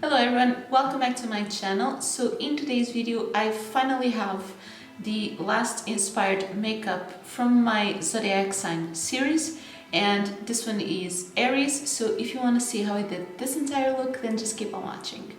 Hello everyone, welcome back to my channel. So in today's video I finally have the last inspired makeup from my Zodiac Sign series, and this one is Aries. So if you want to see how I did this entire look, then just keep on watching.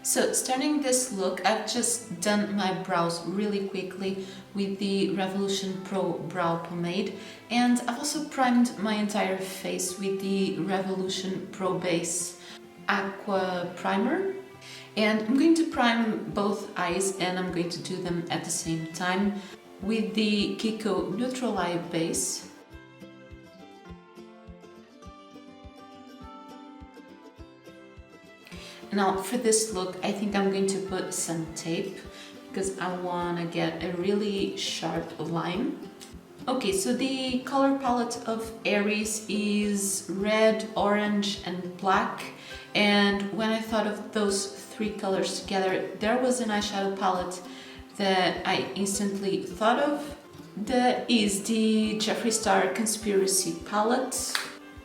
So starting this look, I've just done my brows really quickly with the Revolution Pro Brow Pomade, and I've also primed my entire face with the Revolution Pro Base Aqua primer, and I'm going to prime both eyes and I'm going to do them at the same time with the Kiko Neutral Eye base. Now for this look I think I'm going to put some tape because I want to get a really sharp line. Okay, so the color palette of Aries is red, orange and black, and when I thought of those three colors together, there was an eyeshadow palette that I instantly thought of. That is the Jeffree Star Conspiracy palette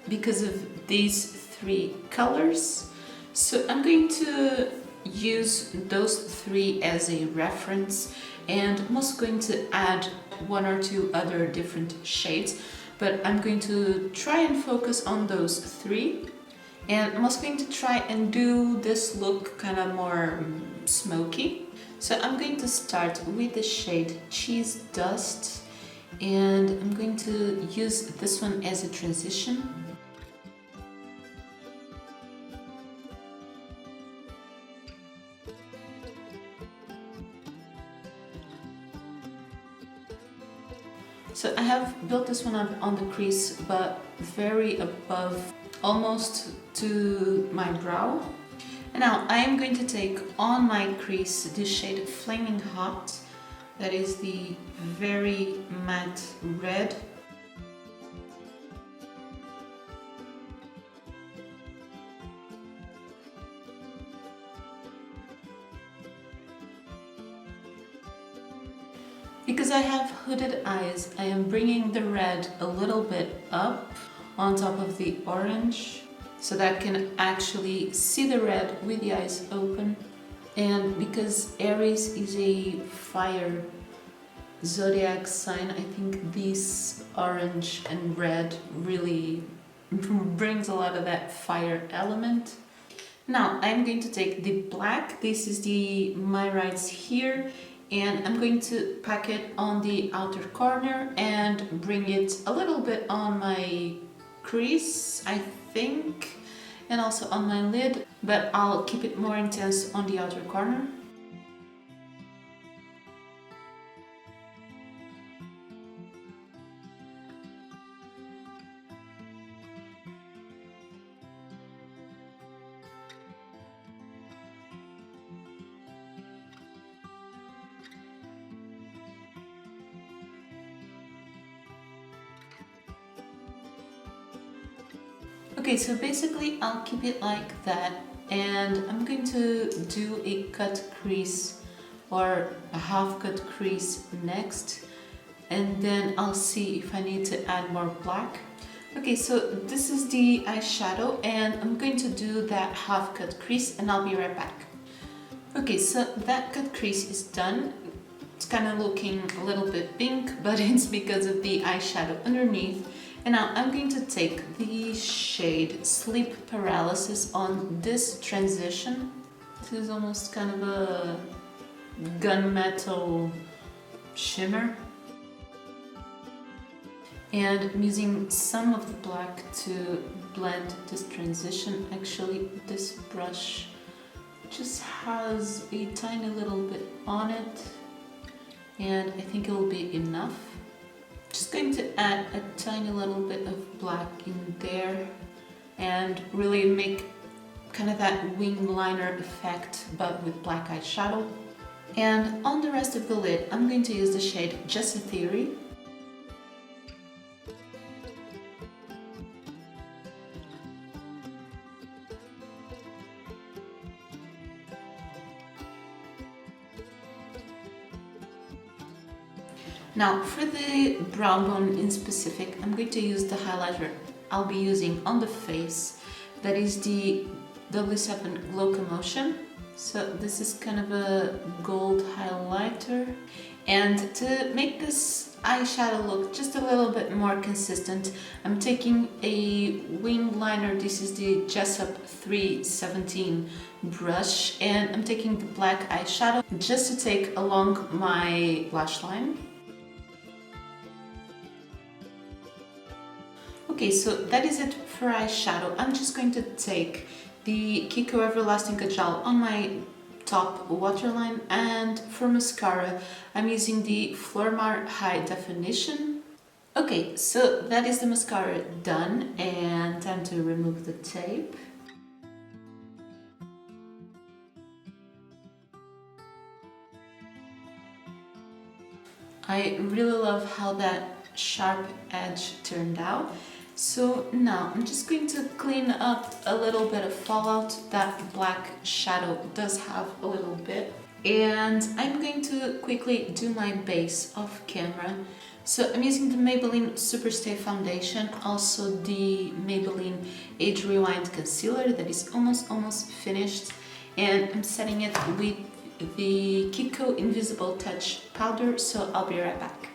because of these three colors. So I'm going to use those three as a reference, and I'm also going to add one or two other different shades, but I'm going to try and focus on those three. And I'm also going to try and do this look kind of more smoky. So I'm going to start with the shade Cheese Dust, and I'm going to use this one as a transition. So I have built this one up on the crease, but very above, almost to my brow. And now I am going to take on my crease the shade Flaming Hot, that is the very matte red. Because I have hooded eyes, I am bringing the red a little bit up on top of the orange so that I can actually see the red with the eyes open. And because Aries is a fire zodiac sign, I think this orange and red really brings a lot of that fire element. Now I'm going to take the black, this is the My Rights Here, and I'm going to pack it on the outer corner and bring it a little bit on my crease, I think, and also on my lid, but I'll keep it more intense on the outer corner. Okay, so basically I'll keep it like that, and I'm going to do a cut crease or a half cut crease next, and then I'll see if I need to add more black. Okay, so this is the eyeshadow and I'm going to do that half cut crease and I'll be right back. Okay, so that cut crease is done. It's kind of looking a little bit pink, but it's because of the eyeshadow underneath. And now I'm going to take the shade Sleep Paralysis on this transition. This is almost kind of a gunmetal shimmer. And I'm using some of the black to blend this transition. Actually, this brush just has a tiny little bit on it, and I think it will be enough. Just going to add a tiny little bit of black in there and really make kind of that wing liner effect, but with black eyeshadow. And on the rest of the lid, I'm going to use the shade Just a Theory. Now for the brow bone in specific, I'm going to use the highlighter I'll be using on the face. That is the W7 Locomotion. So this is kind of a gold highlighter. And to make this eyeshadow look just a little bit more consistent, I'm taking a wing liner. This is the Jessup 317 brush, and I'm taking the black eyeshadow just to take along my lash line. Okay, so that is it for eyeshadow. I'm just going to take the Kiko Everlasting Kajal on my top waterline, and for mascara I'm using the Primark High Definition. Okay, so that is the mascara done, and time to remove the tape. I really love how that sharp edge turned out. So now I'm just going to clean up a little bit of fallout. That black shadow does have a little bit. And I'm going to quickly do my base off camera. So I'm using the Maybelline Superstay Foundation, also the Maybelline Age Rewind Concealer that is almost finished. And I'm setting it with the Kiko Invisible Touch Powder, so I'll be right back.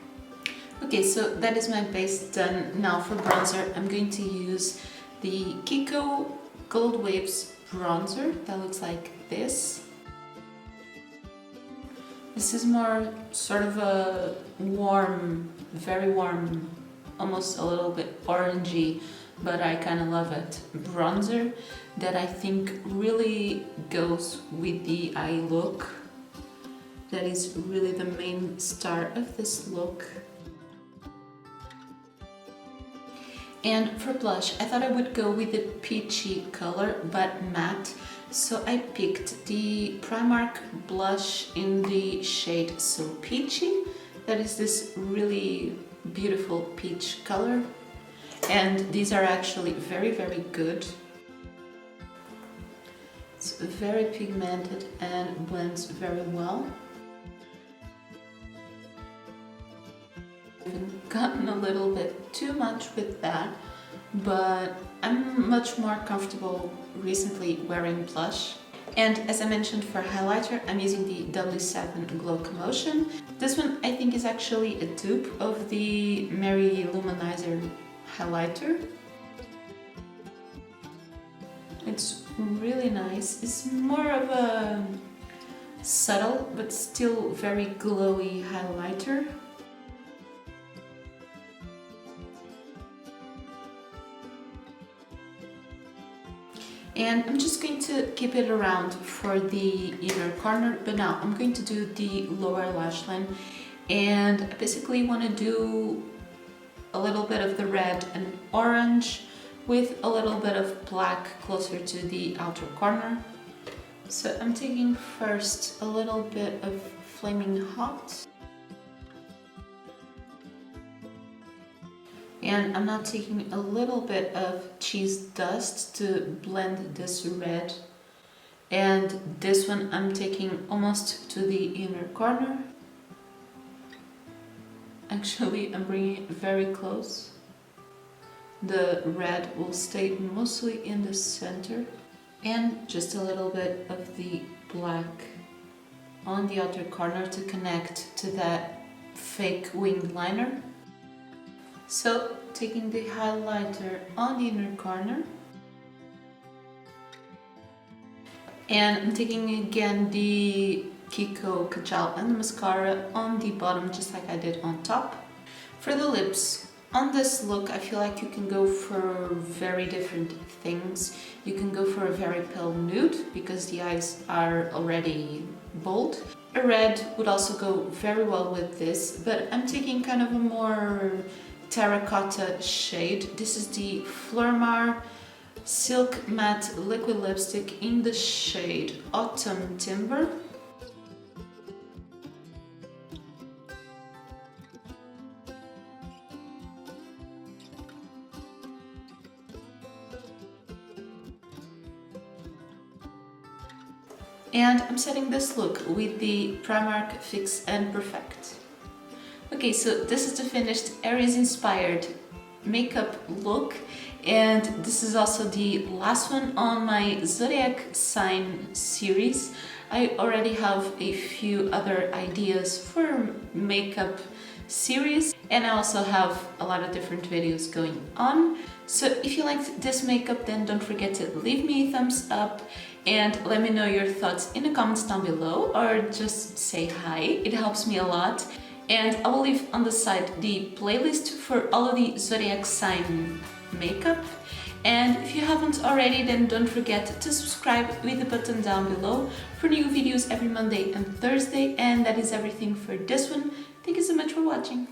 Okay, so that is my base done. Now for bronzer, I'm going to use the Kiko Gold Waves bronzer that looks like this. This is more sort of a warm, very warm, almost a little bit orangey, but I kind of love it, bronzer that I think really goes with the eye look. That is really the main star of this look. And for blush, I thought I would go with the peachy color, but matte. So I picked the Primark blush in the shade So Peachy. That is this really beautiful peach color. And these are actually very, very good. It's very pigmented and blends very well. I've gotten a little bit too much with that, but I'm much more comfortable recently wearing blush. And as I mentioned, for highlighter, I'm using the W7 Glow Commotion. This one I think is actually a dupe of the Mary Luminizer highlighter. It's really nice. It's more of a subtle but still very glowy highlighter. And I'm just going to keep it around for the inner corner, but now I'm going to do the lower lash line, and I basically want to do a little bit of the red and orange with a little bit of black closer to the outer corner. So I'm taking first a little bit of Flaming Hot. And I'm now taking a little bit of Cheese Dust to blend this red. And this one I'm taking almost to the inner corner. Actually, I'm bringing it very close. The red will stay mostly in the center. And just a little bit of the black on the outer corner to connect to that fake winged liner. So, taking the highlighter on the inner corner, and I'm taking again the Kiko Kajal and the mascara on the bottom, just like I did on top. For the lips, on this look, I feel like you can go for very different things. You can go for a very pale nude, because the eyes are already bold. A red would also go very well with this, but I'm taking kind of a more terracotta shade. This is the Primark Silk Matte Liquid Lipstick in the shade Autumn Timber. And I'm setting this look with the Primark Fix and Perfect. Okay, so this is the finished Aries inspired makeup look, and this is also the last one on my Zodiac Sign series. I already have a few other ideas for makeup series, and I also have a lot of different videos going on. So if you liked this makeup, then don't forget to leave me a thumbs up and let me know your thoughts in the comments down below, or just say hi, it helps me a lot. And I will leave on the side the playlist for all of the Zodiac Sign makeup. And if you haven't already, then don't forget to subscribe with the button down below for new videos every Monday and Thursday. And that is everything for this one. Thank you so much for watching.